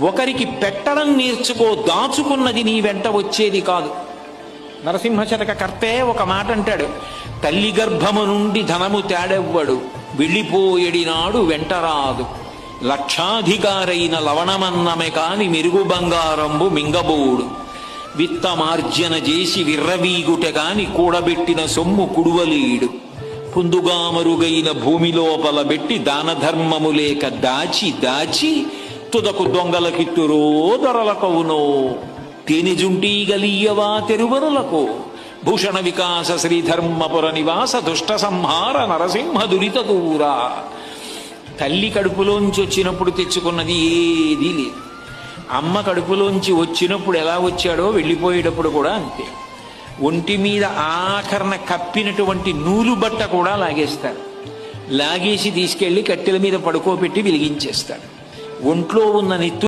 ఒకరికి పెట్టడం నేర్చుకో, దాచుకున్నది నీ వెంట వచ్చేది కాదు. నరసింహశతక కర్తే ఒక మాట అంటాడు, తల్లి గర్భము నుండి ధనము తేడెవ్వడు, వెళ్ళిపోయేడినాడు వెంటరాదు, లక్షాధికారైన లవణమన్నమే కాని మెరుగు బంగారంబు మింగబోడు, విత్తమార్జన చేసి విర్రవీగుట కాని కూడబెట్టిన సొమ్ము కుడువలీడు, పుందుగా మరుగైన భూమి లోపల పెట్టి దాన ధర్మము లేక దాచి దాచి తుదకు దొంగలకిత్తురో దొరలకవునో, తేనెజుంటీ గలీయవా తెరువరులకు, భూషణ వికాస శ్రీధర్మపుర నివాస దుష్ట సంహార నరసింహ దురిత దూరా. తల్లి కడుపులోంచి వచ్చినప్పుడు తెచ్చుకున్నది ఏదీ లేదు. అమ్మ కడుపులోంచి వచ్చినప్పుడు ఎలా వచ్చాడో వెళ్ళిపోయేటప్పుడు కూడా అంతే. ఒంటి మీద ఆఖరణ కప్పినటువంటి నూలు బట్ట కూడా లాగేస్తారు. లాగేసి తీసుకెళ్లి కట్టెల మీద పడుకోబెట్టి వెలిగించేస్తాడు. ఒంట్లో ఉన్న నెత్తు